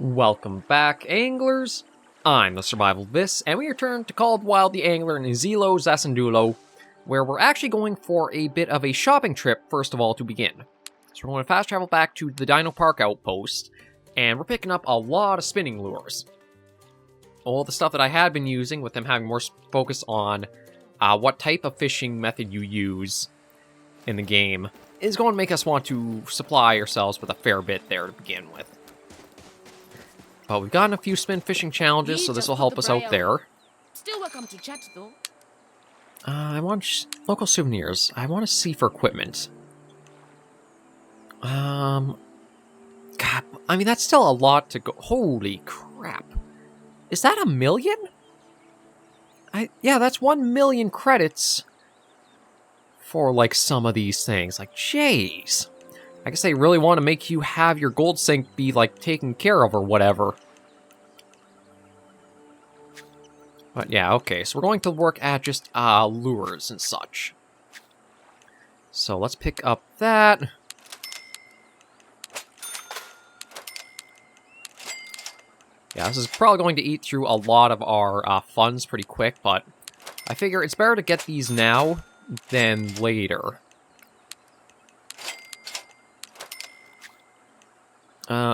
Welcome back, anglers. I'm the Survivalist, and we return to Call of the Wild, the Angler, in Zilo Zasandulo, where we're actually going for a bit of a shopping trip, first of all, to begin. So we're going to fast travel back to the Dino Park outpost, and we're picking up a lot of spinning lures. All the stuff that I had been using, with them having more focus on what type of fishing method you use in the game, is going to make us want to supply ourselves with a fair bit there to begin with. But we've gotten a few spin fishing challenges, so this will help us out there. Still welcome to chat though. I want local souvenirs. I want to see for equipment. God, I mean, that's still a lot to go. Holy crap. Is that 1 million? Yeah, that's 1 million credits for, like, some of these things. Like, jeez. I guess they really want to make you have your gold sink be, like, taken care of or whatever. But yeah, okay, so we're going to work at just lures and such. So let's pick up that. Yeah, this is probably going to eat through a lot of our funds pretty quick, but I figure it's better to get these now than later.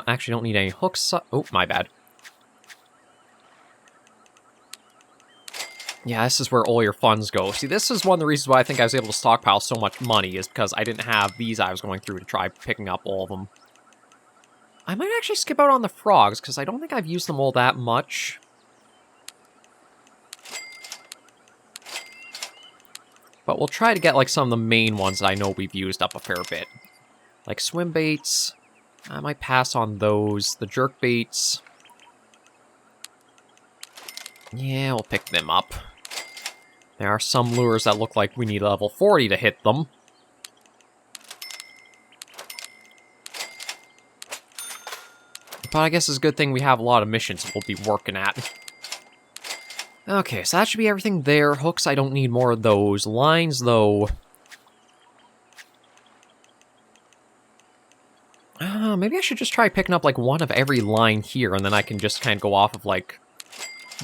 Actually, don't need any hooks. Oh, my bad. Yeah, this is where all your funds go. See, this is one of the reasons why I think I was able to stockpile so much money, is because I didn't have these I was going through to try picking up all of them. I might actually skip out on the frogs, because I don't think I've used them all that much. But we'll try to get, like, some of the main ones that I know we've used up a fair bit. Like swim baits. I might pass on those. The jerk baits. Yeah, we'll pick them up. There are some lures that look like we need level 40 to hit them. But I guess it's a good thing we have a lot of missions we'll be working at. Okay, so that should be everything there. Hooks, I don't need more of those. Lines, though. Maybe I should just try picking up, like, one of every line here, and then I can just kind of go off of, like,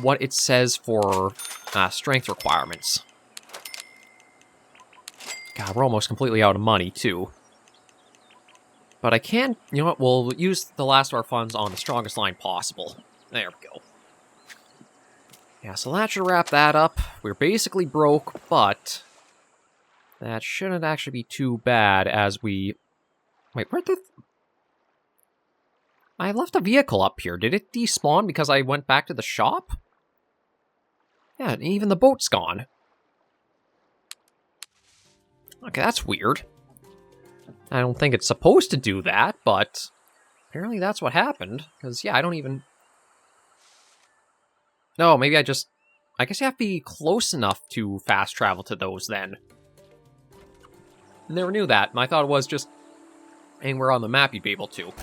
what it says for strength requirements. God, we're almost completely out of money, too. But I can, you know what, we'll use the last of our funds on the strongest line possible. There we go. Yeah, so that should wrap that up. We're basically broke, but that shouldn't actually be too bad as we... Wait, where'd the... I left a vehicle up here. Did it despawn because I went back to the shop? Yeah, even the boat's gone. Okay, that's weird. I don't think it's supposed to do that, but apparently that's what happened. Because, yeah, I don't even... No, maybe I guess you have to be close enough to fast travel to those then. Never knew that. I thought it was just anywhere on the map you'd be able to.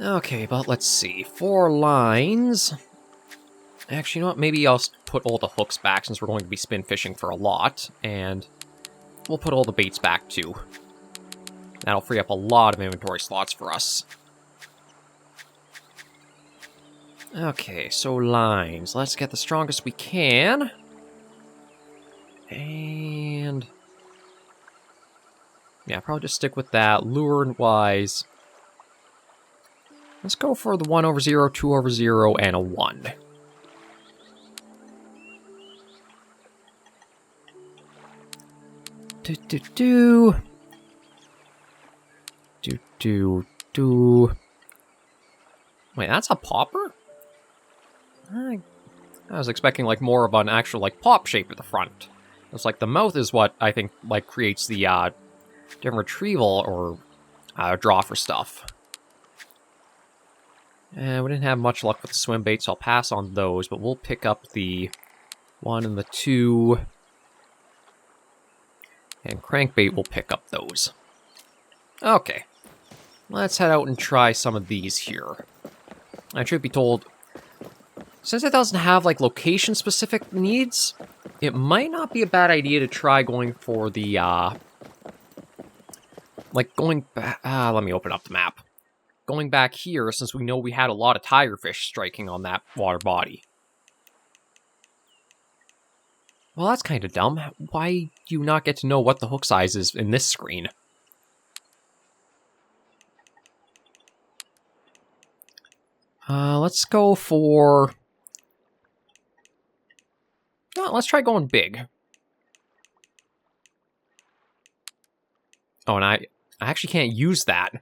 Okay, but let's see. 4 lines. Actually, you know what? Maybe I'll put all the hooks back since we're going to be spin fishing for a lot. And we'll put all the baits back too. That'll free up a lot of inventory slots for us. Okay, so lines. Let's get the strongest we can. And... yeah, probably just stick with that. Lure-wise... let's go for the 1/0, 2/0, and a 1. Wait, that's a popper? I was expecting, like, more of an actual, like, pop shape at the front. It's like the mouth is what I think, like, creates the different retrieval or draw for stuff. And we didn't have much luck with the swim bait, so I'll pass on those, but we'll pick up the 1 and the 2. And crankbait will pick up those. Okay. Let's head out and try some of these here. I should be told, since it doesn't have, like, location-specific needs, it might not be a bad idea to try going for the like going back... let me open up the map. Going back here, since we know we had a lot of tigerfish striking on that water body. Well, that's kind of dumb. Why do you not get to know what the hook size is in this screen? Let's go for... No, let's try going big. Oh, and I actually can't use that.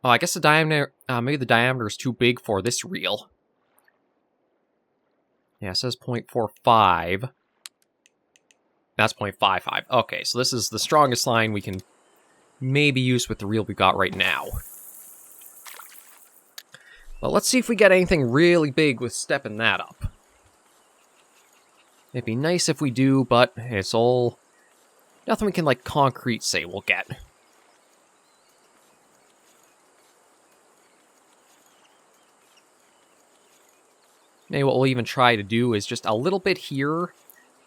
Oh, I guess the diameter... maybe the diameter is too big for this reel. Yeah, it says 0.45. That's 0.55. Okay, so this is the strongest line we can maybe use with the reel we got right now. Well, let's see if we get anything really big with stepping that up. It'd be nice if we do, but it's all... nothing we can, like, concrete say we'll get. Maybe what we'll even try to do is just a little bit here,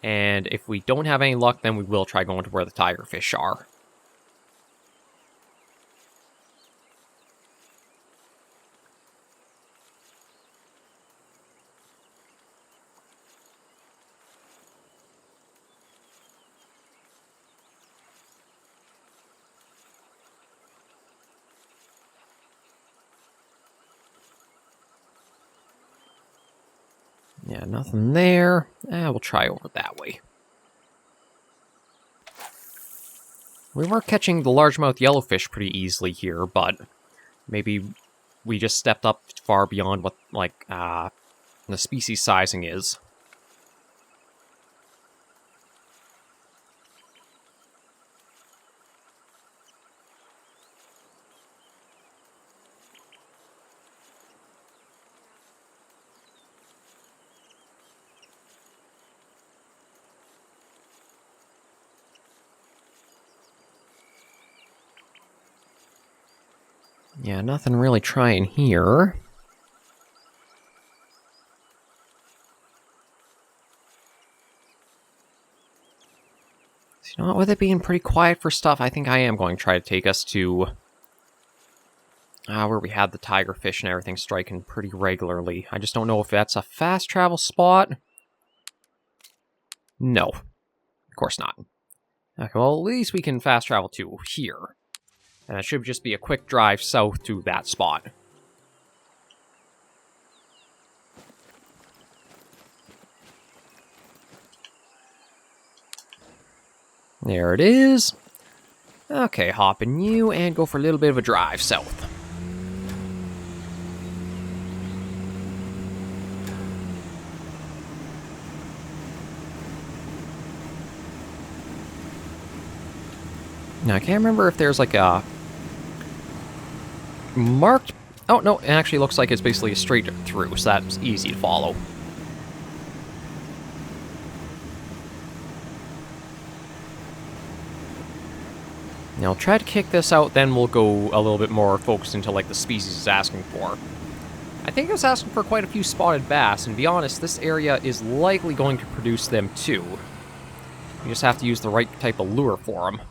and if we don't have any luck, then we will try going to where the tigerfish are. Yeah, nothing there. We'll try over that way. We were catching the largemouth yellowfish pretty easily here, but maybe we just stepped up far beyond what, like, the species sizing is. Yeah, nothing really trying here. So, you know what, with it being pretty quiet for stuff, I think I am going to try to take us to where we had the tigerfish and everything striking pretty regularly. I just don't know if that's a fast travel spot. No. Of course not. Okay, well, at least we can fast travel to here. And it should just be a quick drive south to that spot. There it is. Okay, hop in you and go for a little bit of a drive south. Now, I can't remember if there's like a marked... Oh, no, it actually looks like it's basically a straight through, so that's easy to follow. Now, I'll try to kick this out, then we'll go a little bit more focused into, like, the species it's asking for. I think it's asking for quite a few spotted bass, and to be honest, this area is likely going to produce them too. You just have to use the right type of lure for them.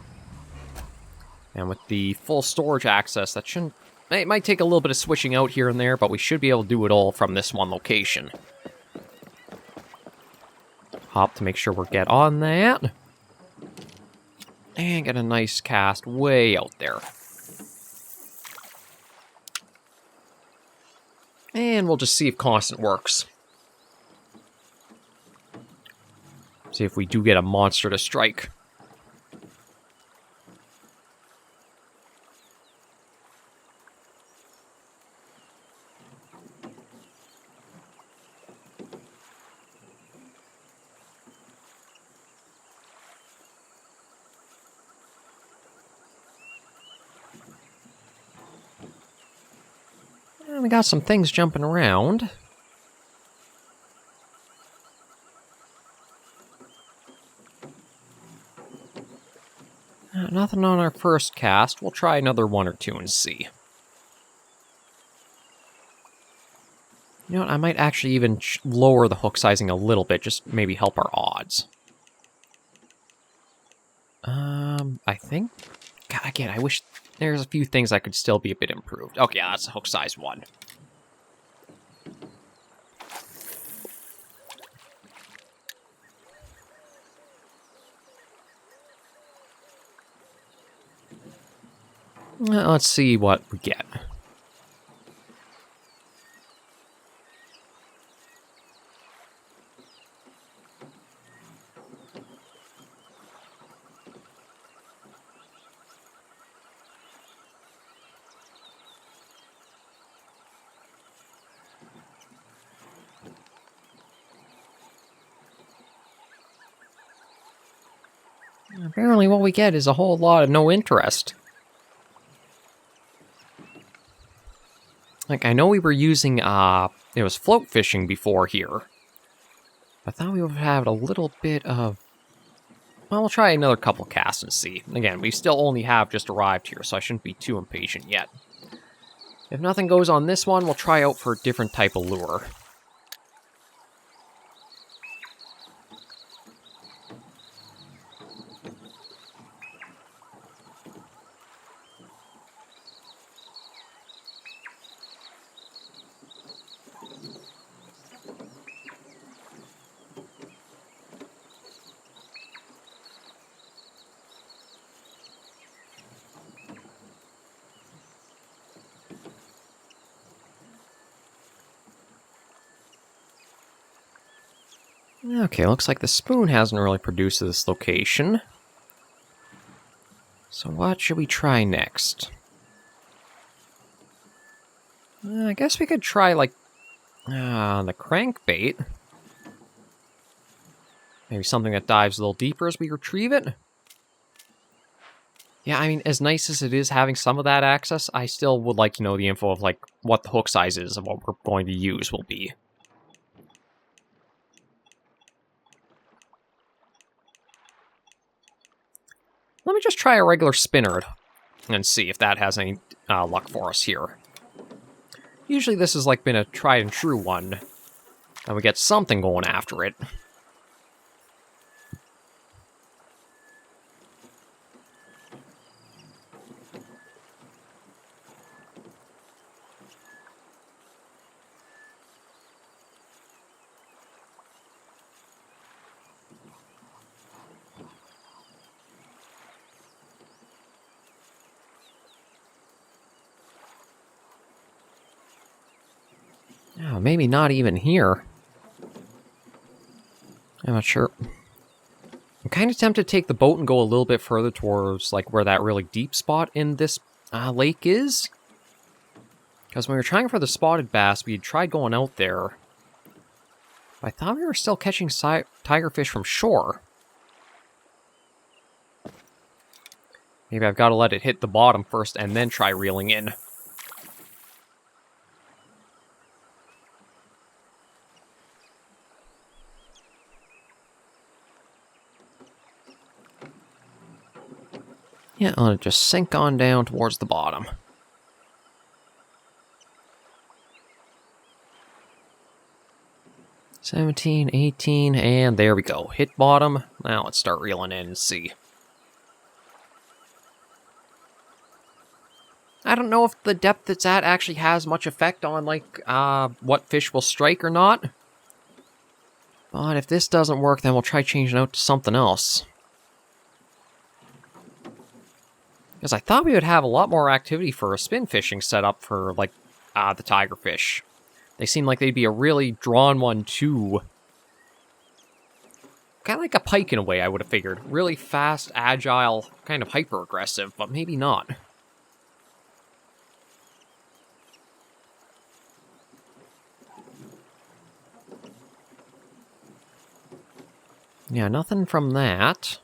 And with the full storage access, that shouldn't... It might take a little bit of switching out here and there, but we should be able to do it all from this one location. Hop to make sure we're get on that. And get a nice cast way out there. And we'll just see if constant works. See if we do get a monster to strike. And we got some things jumping around. Nothing on our first cast. We'll try another one or two and see. You know what? I might actually even lower the hook sizing a little bit, just maybe help our odds. I think... God, again, I wish there's a few things that could still be a bit improved. Okay, yeah, that's a hook size 1. Let's see what we get. Apparently what we get is a whole lot of no interest. Like, I know we were using, it was float fishing before here. I thought we would have a little bit of... Well, we'll try another couple casts and see. Again, we still only have just arrived here, so I shouldn't be too impatient yet. If nothing goes on this one, we'll try out for a different type of lure. Okay, looks like the spoon hasn't really produced at this location. So what should we try next? I guess we could try, like, the crankbait. Maybe something that dives a little deeper as we retrieve it. Yeah, I mean, as nice as it is having some of that access, I still would like to know the info of, like, what the hook sizes of what we're going to use will be. Let me just try a regular spinner and see if that has any luck for us here. Usually this has, like, been a tried and true one, and we get something going after it. Oh, maybe not even here. I'm not sure. I'm kind of tempted to take the boat and go a little bit further towards, like, where that really deep spot in this lake is. Because when we were trying for the spotted bass, we had tried going out there. But I thought we were still catching tigerfish from shore. Maybe I've got to let it hit the bottom first and then try reeling in. Yeah, I'll just sink on down towards the bottom. $17, $18, and there we go. Hit bottom. Now let's start reeling in and see. I don't know if the depth it's at actually has much effect on, like, what fish will strike or not. But if this doesn't work, then we'll try changing out to something else. Because I thought we would have a lot more activity for a spin fishing setup for, like, the tigerfish. They seem like they'd be a really drawn one, too. Kind of like a pike in a way, I would have figured. Really fast, agile, kind of hyper-aggressive, but maybe not. Yeah, nothing from that.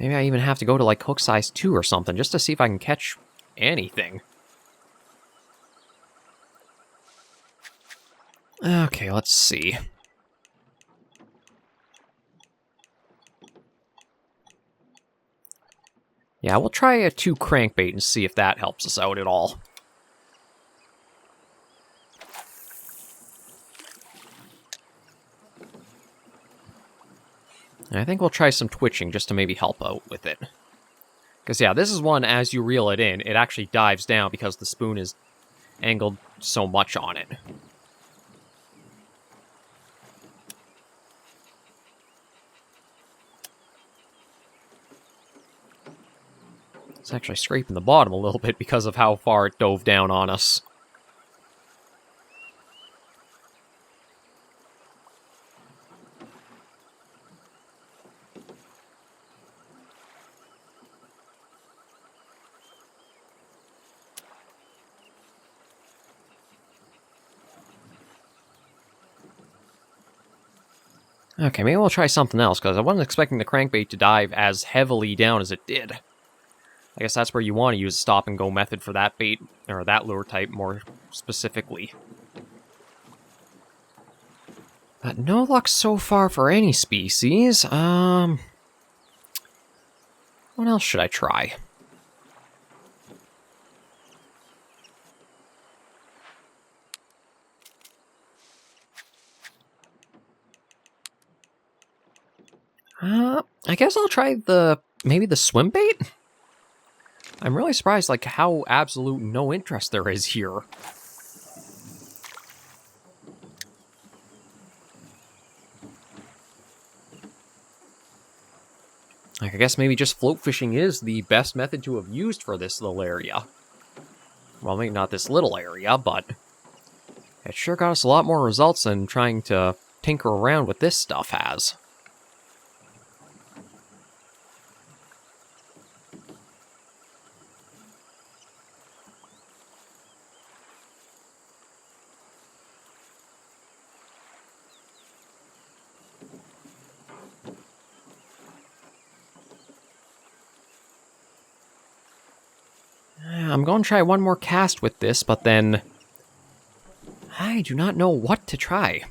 Maybe I even have to go to, like, hook size 2 or something, just to see if I can catch anything. Okay, let's see. Yeah, we'll try a 2 crankbait and see if that helps us out at all. And I think we'll try some twitching just to maybe help out with it. Because, yeah, this is one, as you reel it in, it actually dives down because the spoon is angled so much on it. It's actually scraping the bottom a little bit because of how far it dove down on us. Okay, maybe we'll try something else, because I wasn't expecting the crankbait to dive as heavily down as it did. I guess that's where you want to use a stop-and-go method for that bait, or that lure type more specifically. But no luck so far for any species. What else should I try? I guess I'll try maybe the swim bait? I'm really surprised, like, how absolute no interest there is here. Like, I guess maybe just float fishing is the best method to have used for this little area. Well, maybe not this little area, but it sure got us a lot more results than trying to tinker around with this stuff has. I'm going to try one more cast with this, but then I do not know what to try.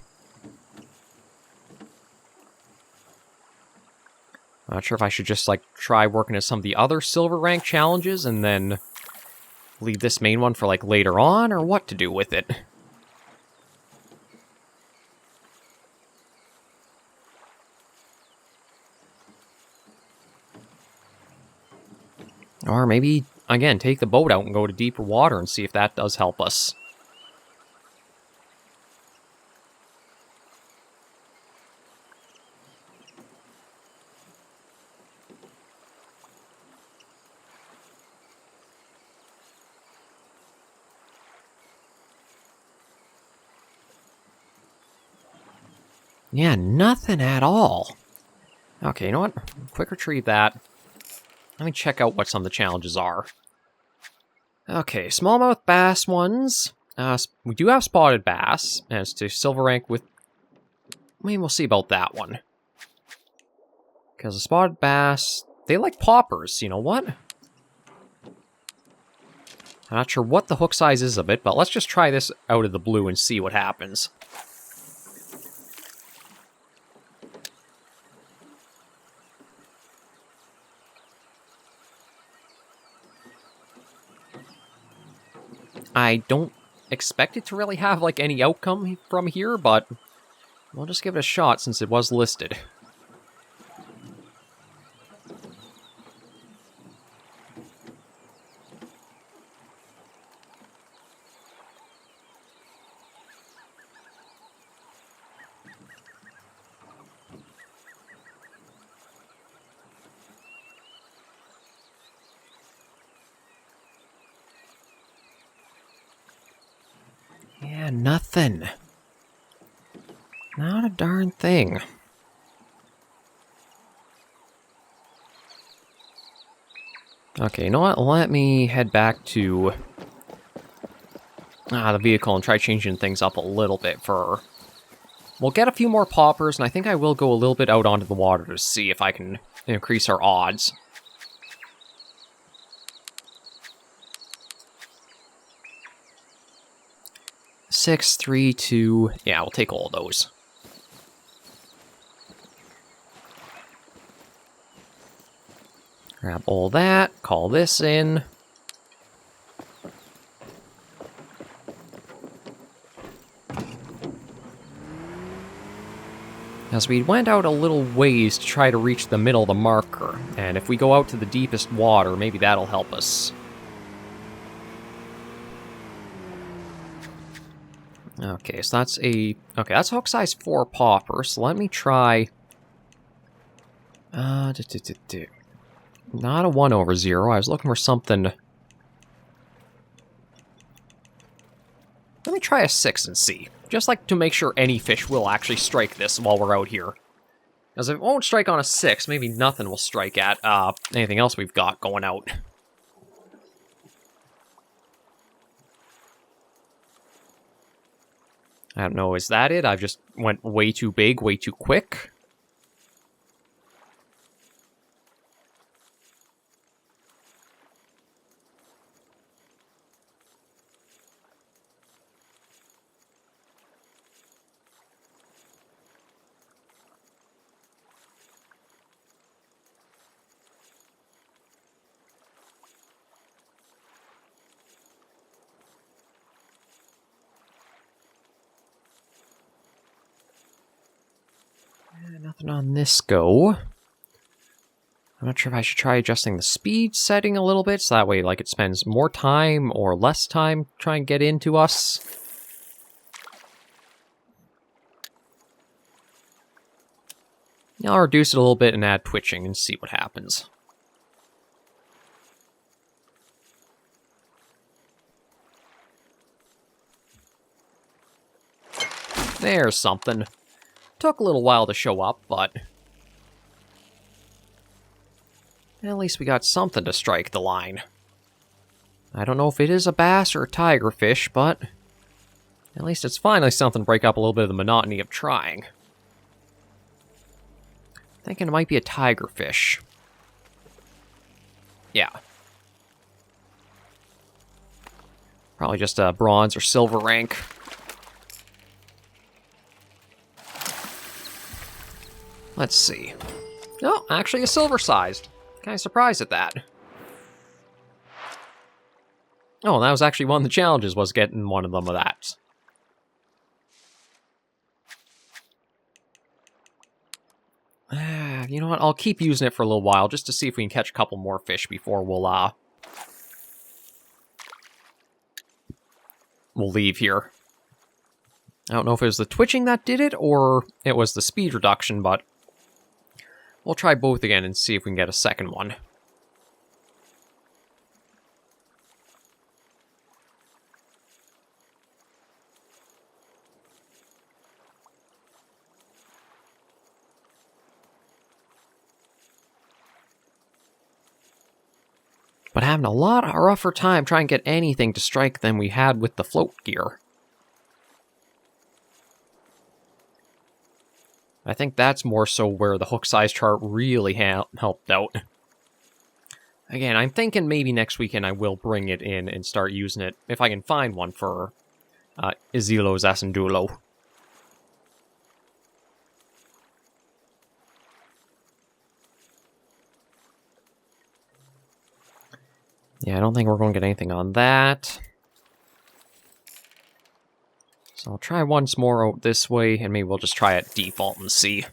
I'm not sure if I should just, like, try working at some of the other silver rank challenges and then leave this main one for, like, later on, or what to do with it. Or maybe, again, take the boat out and go to deeper water and see if that does help us. Yeah, nothing at all. Okay, you know what? Quick retrieve that. Let me check out what some of the challenges are. Okay, smallmouth bass ones. We do have spotted bass, as to silver rank with... I mean, we'll see about that one. Because the spotted bass, they like poppers, you know what? I'm not sure what the hook size is of it, but let's just try this out of the blue and see what happens. I don't expect it to really have, like, any outcome from here, but we'll just give it a shot since it was listed. Yeah, nothing. Not a darn thing. Okay, you know what? Let me head back to the vehicle and try changing things up a little bit for... We'll get a few more poppers, and I think I will go a little bit out onto the water to see if I can increase our odds. Six, 3, 2... Yeah, we'll take all of those. Grab all that, call this in. As we went out a little ways to try to reach the middle of the marker, and if we go out to the deepest water, maybe that'll help us. Okay, so that's a... Okay, that's hook size 4 popper, so let me try... Not a 1/0, I was looking for something... Let me try a 6 and see. Just like to make sure any fish will actually strike this while we're out here. Because if it won't strike on a 6, maybe nothing will strike at anything else we've got going out. I don't know, is that it? I've just went way too big, way too quick. Nothing on this go. I'm not sure if I should try adjusting the speed setting a little bit, so that way, like, it spends more time or less time trying to get into us. I'll reduce it a little bit and add twitching and see what happens. There's something. Took a little while to show up, but... at least we got something to strike the line. I don't know if it is a bass or a tigerfish, but... at least it's finally something to break up a little bit of the monotony of trying. Thinking it might be a tigerfish. Yeah. Probably just a bronze or silver rank. Let's see. Oh, actually a silver-sized. Kind of surprised at that. Oh, that was actually one of the challenges, was getting one of them of that. You know what, I'll keep using it for a little while, just to see if we can catch a couple more fish before we'll leave here. I don't know if it was the twitching that did it, or it was the speed reduction, but... we'll try both again and see if we can get a second one. But having a lot of rougher time trying to get anything to strike than we had with the float gear. I think that's more so where the hook size chart really helped out. Again, I'm thinking maybe next weekend I will bring it in and start using it, if I can find one for Izilo's Asandulo. Yeah, I don't think we're going to get anything on that. So I'll try once more out this way, and maybe we'll just try it default and see.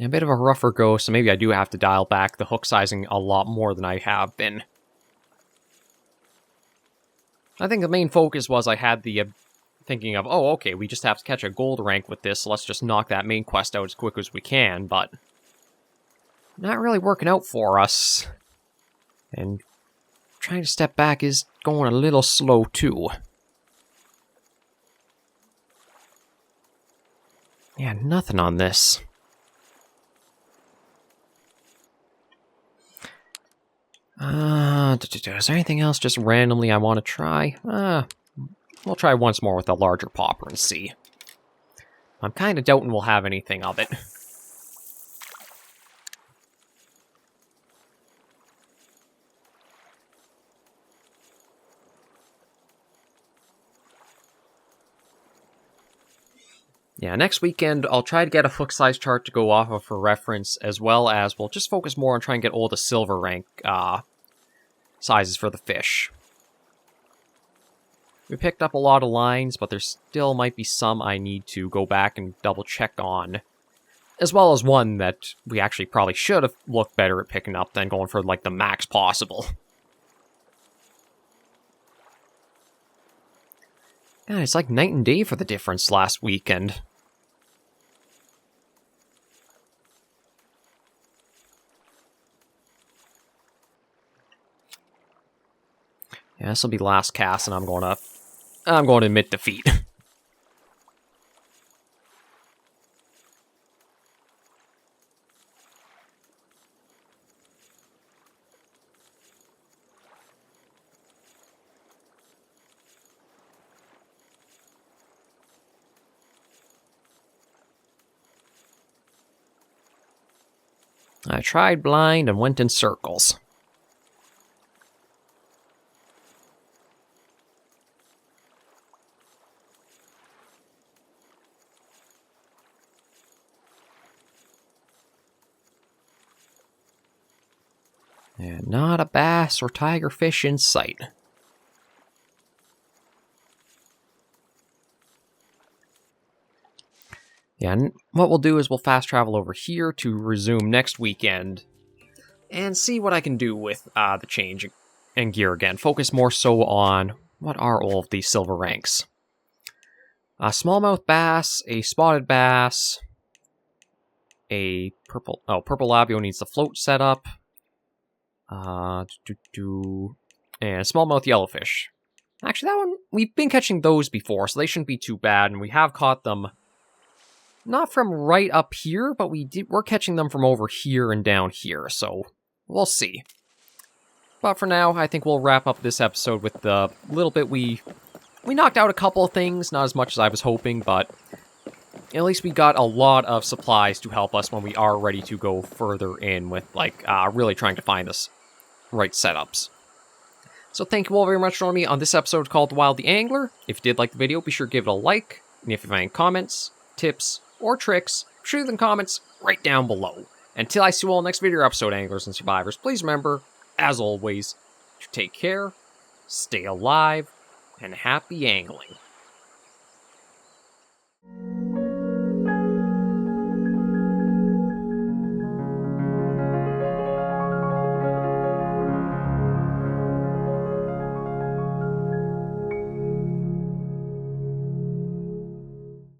A bit of a rougher go, so maybe I do have to dial back the hook sizing a lot more than I have been. I think the main focus was I had the thinking of, oh, okay, we just have to catch a gold rank with this, so let's just knock that main quest out as quick as we can, but... not really working out for us. And trying to step back is going a little slow, too. Yeah, nothing on this. Is there anything else just randomly I want to try? We'll try once more with a larger popper and see. I'm kind of doubting we'll have anything of it. Yeah, next weekend I'll try to get a hook size chart to go off of for reference, as well as we'll just focus more on trying to get all the silver rank sizes for the fish. We picked up a lot of lines, but there still might be some I need to go back and double check on. As well as one that we actually probably should have looked better at picking up than going for like the max possible. God, it's like night and day for the difference last weekend. Yeah, this will be last cast, and I'm going to admit defeat. I tried blind and went in circles. And not a bass or tigerfish in sight. Yeah, and what we'll do is we'll fast travel over here to resume next weekend and see what I can do with the change in gear again. Focus more so on what are all of these silver ranks. A smallmouth bass, a spotted bass, a purple labio needs the float set up. And smallmouth yellowfish. Actually, that one, we've been catching those before, so they shouldn't be too bad, and we have caught them not from right up here, but we're catching them from over here and down here, so we'll see. But for now, I think we'll wrap up this episode with the little bit we knocked out a couple of things, not as much as I was hoping, but at least we got a lot of supplies to help us when we are ready to go further in with, like, really trying to find us right setups. So thank you all very much for joining me on this episode called Wild the Angler. If you did like the video, be sure to give it a like, and if you have any comments, tips, or tricks, shoot them comments right down below. Until I see you all next video episode, anglers and survivors, please remember, as always, to take care, stay alive, and happy angling.